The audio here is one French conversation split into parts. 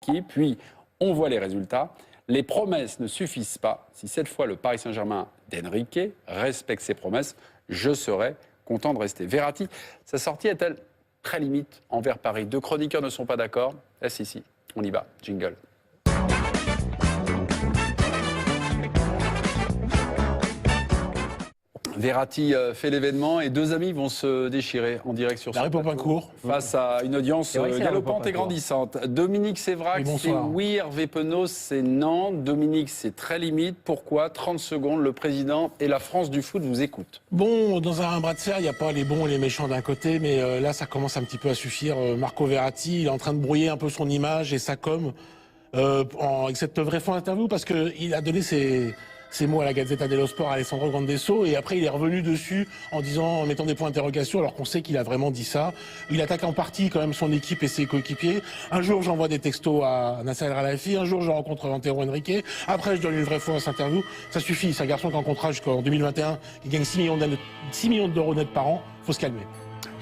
équipe. Puis, on voit les résultats. Les promesses ne suffisent pas. Si cette fois, le Paris Saint-Germain d'Enrique respecte ses promesses, je serai content de rester. Verratti, sa sortie est-elle très limite envers Paris? Deux chroniqueurs ne sont pas d'accord. Si, on y va. Jingle. Verratti fait l'événement et deux amis vont se déchirer en direct sur ce plateau face à une audience galopante et grandissante. Dominique Sévrac, c'est oui. Hervé Penaud, c'est non. Dominique, c'est très limite. Pourquoi? 30 secondes, le président et la France du foot vous écoutent. Bon, dans un bras de fer, il n'y a pas les bons et les méchants d'un côté, mais là, ça commence un petit peu à suffire. Marco Verratti, il est en train de brouiller un peu son image et sa com avec cette vraie fois interview parce qu'il a donné ses mots à la Gazzetta dello Sport à Alessandro Grandesso et après il est revenu dessus en mettant des points d'interrogation alors qu'on sait qu'il a vraiment dit ça. Il attaque en partie quand même son équipe et ses coéquipiers. Un jour j'envoie des textos à Nasser El-Khelaifi, un jour je rencontre Antero Henrique, après je donne une vraie fois à cette interview. Ça suffit, c'est un garçon qui a un contrat jusqu'en 2021, qui gagne 6 millions d'euros net par an, faut se calmer.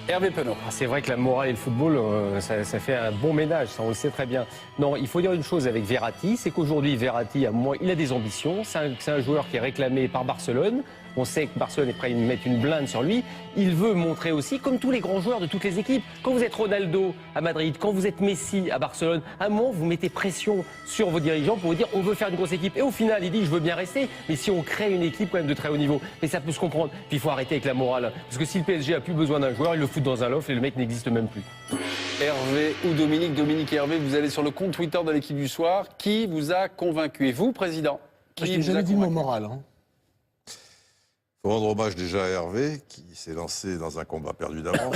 Hervé Penaud. C'est vrai que la morale et le football, ça fait un bon ménage, ça on le sait très bien. Non, il faut dire une chose avec Verratti, c'est qu'aujourd'hui Verratti, il a des ambitions, c'est un joueur qui est réclamé par Barcelone. On sait que Barcelone est prêt à mettre une blinde sur lui. Il veut montrer aussi, comme tous les grands joueurs de toutes les équipes, quand vous êtes Ronaldo à Madrid, quand vous êtes Messi à Barcelone, à un moment, vous mettez pression sur vos dirigeants pour vous dire on veut faire une grosse équipe. Et au final, il dit je veux bien rester, mais si on crée une équipe quand même de très haut niveau, mais ça peut se comprendre. Puis il faut arrêter avec la morale. Parce que si le PSG a plus besoin d'un joueur, il le fout dans un loft et le mec n'existe même plus. Hervé ou Dominique, Dominique et Hervé, vous allez sur le compte Twitter de l'équipe du soir. Qui vous a convaincu? Et vous, président? Je n'ai jamais dit mon moral. Faut rendre hommage déjà à Hervé, qui s'est lancé dans un combat perdu d'avance.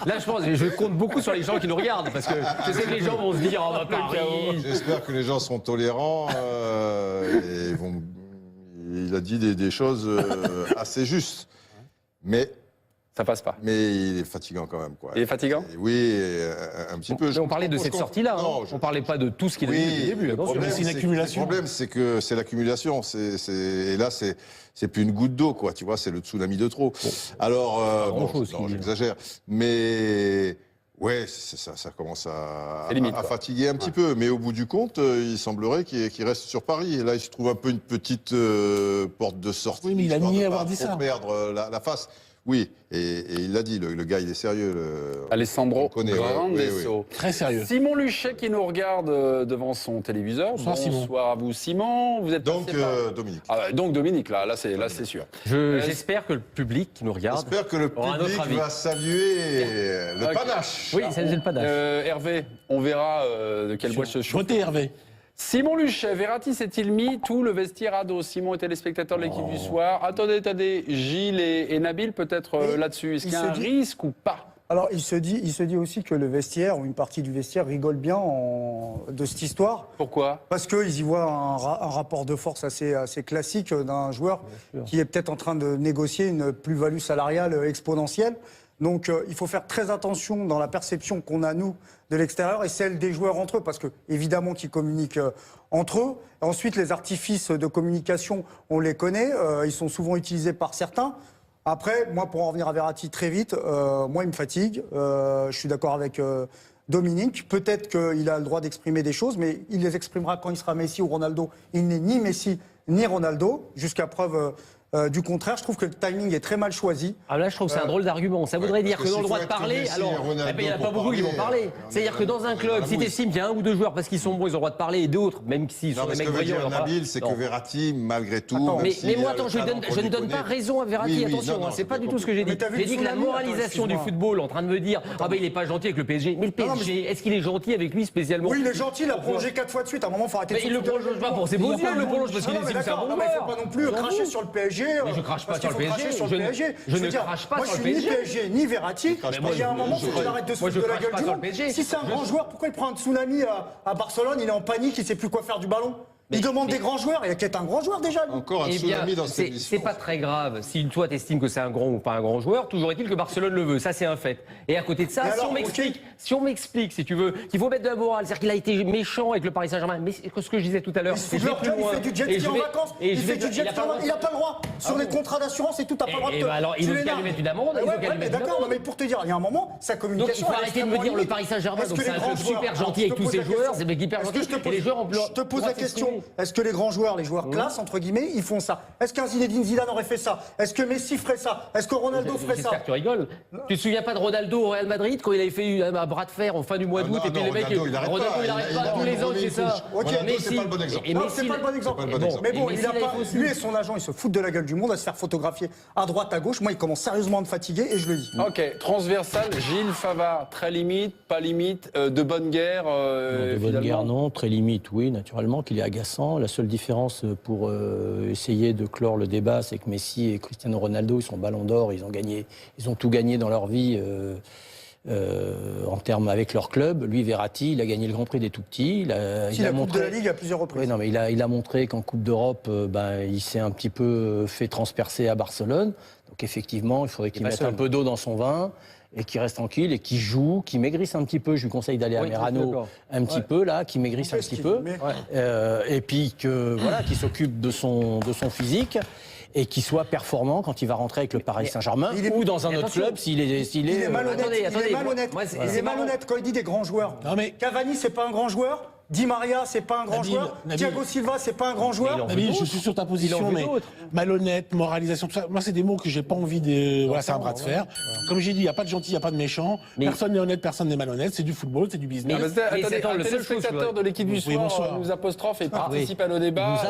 Là, je compte beaucoup sur les gens qui nous regardent, parce que je sais que les gens vont se dire, on va Paris. J'espère que les gens seront tolérants et il a dit des choses assez justes. Mais ça passe pas. Mais il est fatigant quand même, quoi. Il est fatigant? Oui, un petit peu. On parlait de cette sortie-là, hein. On parlait pas de tout ce qu'il a dit depuis le début. C'est une accumulation. Le problème, c'est que c'est l'accumulation. Et là, c'est plus une goutte d'eau, quoi. Tu vois, c'est le tsunami de trop. Bon. Alors, non, j'exagère. Mais ouais, ça commence à fatiguer un petit peu. Mais au bout du compte, il semblerait qu'il reste sur Paris. Et là, il se trouve un peu une petite porte de sortie. Oui, mais il a nié avoir dit ça. Perdre la face. Oui, et il l'a dit, le gars, il est sérieux. Alessandro Grandesso. Oui. Très sérieux. Simon Luchet qui nous regarde devant son téléviseur. Bonsoir à vous, Simon. Vous êtes donc Dominique. Donc Dominique, là c'est sûr. J'espère que le public qui nous regarde. J'espère que le public va saluer le panache. Oui, c'est le panache. Hervé, on verra de quel bois se chauffe. Votez Hervé. Simon Luchet, Verratti s'est-il mis tout le vestiaire à dos? Simon était les spectateurs de l'équipe du soir. Attendez, Gilles et Nabil peut-être là-dessus. Est-ce qu'il y a un risque ou pas? Alors il se dit aussi que le vestiaire, ou une partie du vestiaire, rigole bien de cette histoire. Pourquoi? Parce qu'ils y voient un rapport de force assez classique d'un joueur qui est peut-être en train de négocier une plus-value salariale exponentielle. Donc il faut faire très attention dans la perception qu'on a, nous, de l'extérieur et celle des joueurs entre eux, parce que évidemment qu'ils communiquent entre eux. Ensuite, les artifices de communication, on les connaît, ils sont souvent utilisés par certains. Après, moi, pour en revenir à Verratti très vite, moi, il me fatigue. Je suis d'accord avec Dominique. Peut-être qu'il a le droit d'exprimer des choses, mais il les exprimera quand il sera Messi ou Ronaldo. Il n'est ni Messi ni Ronaldo, jusqu'à preuve du contraire. Je trouve que le timing est très mal choisi. Ah là, je trouve que c'est un drôle d'argument. Ça voudrait dire que dans le droit de parler, alors, il n'y en a pas beaucoup qui vont parler. C'est-à-dire que dans un club, si tu estimes qu'il y a un ou deux joueurs parce qu'ils sont bons, ils ont le droit de parler, et d'autres, même s'ils sont des mecs voyants. Nabil, c'est que Verratti, malgré tout. Mais moi, attends, je ne donne pas raison à Verratti. Attention, c'est pas du tout ce que j'ai dit. J'ai dit que la moralisation du football, en train de me dire, ah ben il est pas gentil avec le PSG. Mais le PSG, est-ce qu'il est gentil avec lui spécialement? Oui, il est gentil. Il a prolongé 4 fois de suite. À un moment, il faut arrêter de. Mais il le prolonge pas pour ses beaux yeux. Il le prolonge parce qu'il estime que c'est un bon joueur. Il ne faut pas non plus cracher sur le PSG. Je crache pas sur le PSG. Je ne crache pas sur le PSG. Moi, je suis ni PSG ni Verratti. Il y a un moment, il faut qu'il arrête de se foutre de la gueule du monde. Si c'est un grand joueur, pourquoi il prend un tsunami à Barcelone? Il est en panique, il ne sait plus quoi faire du ballon. Il demande des grands joueurs, et qui est un grand joueur déjà. Lui. Encore un tsunami dans cette émission. C'est pas très grave. Si toi t'estimes que c'est un grand ou pas un grand joueur, toujours est-il que Barcelone le veut. Ça, c'est un fait. Et à côté de ça, si on m'explique, si tu veux, qu'il faut mettre de la morale, c'est-à-dire qu'il a été méchant avec le Paris Saint-Germain, mais ce que je disais tout à l'heure, il fait du jet ski en vacances, il fait du jet ski en vacances, il n'a pas le droit. Sur les contrats d'assurance et tout, t'as pas le droit de te. Alors, il veut qu'à lui mettre une amende. D'accord, mais pour te dire, il y a un moment, sa communication. Donc il faut arrêter de me dire le Paris Saint-Germain, donc c'est un club super gentil avec tous ses joueurs, c'est hyper gentil. Et les joueurs Je te pose la question, est-ce que les grands joueurs, les joueurs classe, entre guillemets, ils font ça? Est-ce qu'un Zinedine Zidane aurait fait ça? Est-ce que Messi ferait ça? Est-ce que Ronaldo ferait ça? J'espère que tu rigoles. Tu te souviens pas de Ronaldo au Real Madrid quand il avait fait un bras de fer en fin du mois d'août et puis les mecs, Ronaldo il arrête pas tous les ans, c'est ça. C'est pas le bon exemple. Non, c'est pas le bon exemple. Mais bon, il a pas. Lui et son agent, ils se foutent de la gueule du monde à se faire photographier à droite, à gauche. Moi, il commence sérieusement à me fatiguer et je le dis. Ok, transversal, Gilles Favard, très limite, pas limite, de bonne guerre. De bonne guerre, non, très limite, oui, naturellement, qu'il est agaçant. La seule différence pour essayer de clore le débat, c'est que Messi et Cristiano Ronaldo, ils sont ballons d'or, ils ont tout gagné dans leur vie en termes avec leur club. Lui, Verratti, il a gagné le Grand Prix des tout-petits. Il a montré de la Ligue à plusieurs reprises. Oui, non, mais il a montré qu'en Coupe d'Europe, il s'est un petit peu fait transpercer à Barcelone. Donc effectivement, il faudrait qu'il mette un peu d'eau dans son vin et qu'il reste tranquille et qu'il joue, qu'il maigrisse un petit peu. Je lui conseille d'aller à Merano un petit peu, là, qu'il maigrisse un petit peu. Et puis qu'il s'occupe de son physique. Et qu'il soit performant quand il va rentrer avec le Paris Saint-Germain ou dans un autre club s'il est malhonnête. Il est malhonnête quand il dit des grands joueurs. Cavani, c'est pas un grand joueur. Di Maria, c'est pas un grand joueur. Thiago Silva, c'est pas un grand joueur. Nabil, je suis sur ta position, mais malhonnête, moralisation, tout ça. Moi, c'est des mots que j'ai pas envie de. Voilà, c'est un bras de fer. Comme j'ai dit, il n'y a pas de gentil, il n'y a pas de méchant. Personne n'est honnête, personne n'est malhonnête. C'est du football, c'est du business. Attendez, un téléspectateur de l'équipe du soir nous apostrophe et participe à nos débats.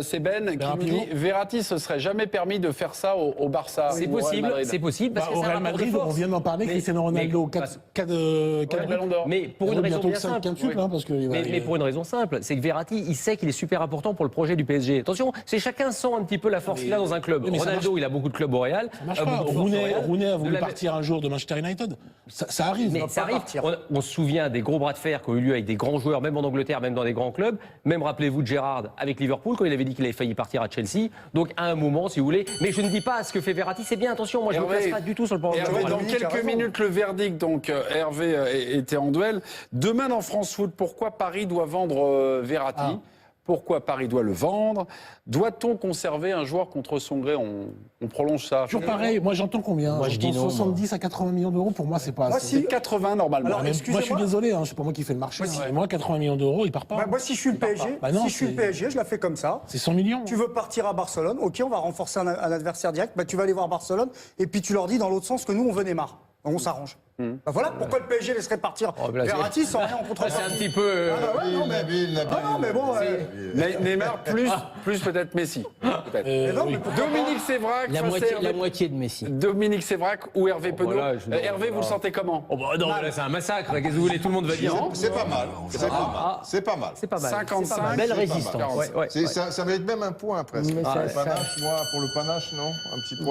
C'est Ben qui nous dit Verratti se serait jamais permis de faire ça au Barça. C'est possible, c'est possible. Parce que au Real Madrid, on vient d'en parler, Cristiano Ronaldo, 4 ballons d'or. Mais pour une raison bien simple. Mais pour une raison simple, c'est que Verratti, il sait qu'il est super important pour le projet du PSG. Attention, c'est chacun sent un petit peu la force qu'il a dans un club. Ronaldo, il a beaucoup de clubs au Real. Rooney a voulu partir un jour de Manchester United. Ça arrive. Mais ça arrive. On se souvient des gros bras de fer qui ont eu lieu avec des grands joueurs, même en Angleterre, même dans des grands clubs. Même rappelez-vous de Gerrard avec Liverpool quand il avait dit qu'il avait failli partir à Chelsea. Donc à un moment, si vous voulez. Mais je ne dis pas ce que fait Verratti, c'est bien. Attention, moi je ne me place pas du tout sur le plan. Dans quelques minutes, le verdict. Donc Hervé était en duel. Demain dans France Foot, pourquoi Paris doit vendre Verratti? Pourquoi Paris doit le vendre? Doit-on conserver un joueur contre son gré? On prolonge ça. Toujours pareil, moi j'entends combien? Moi je dis non. 70 à 80 millions d'euros, pour moi c'est pas assez. C'est 80 normalement. Alors, moi je suis désolé, c'est pas moi qui fais le marché. Moi 80 millions d'euros, il part pas. Moi si je suis le PSG, je la fais comme ça. C'est 100 millions. Tu veux partir à Barcelone, ok, on va renforcer un adversaire direct, tu vas aller voir Barcelone, et puis tu leur dis dans l'autre sens que nous on veut Neymar. On s'arrange. Voilà pourquoi le PSG laisserait partir Verratti sans rien en contrepartie. C'est un petit peu. Mais bon. Neymar plus peut-être Messi. Dominique Sévrac. La moitié de Messi. Dominique Sévrac ou Hervé Penaud. Hervé, vous le sentez comment? Non, là c'est un massacre. Qu'est-ce que vous voulez? Tout le monde va dire. C'est pas mal. C'est pas mal. C'est pas mal. 55. Belle résistance. Ça mérite même un point presque. Pour le panache, non? Un petit point.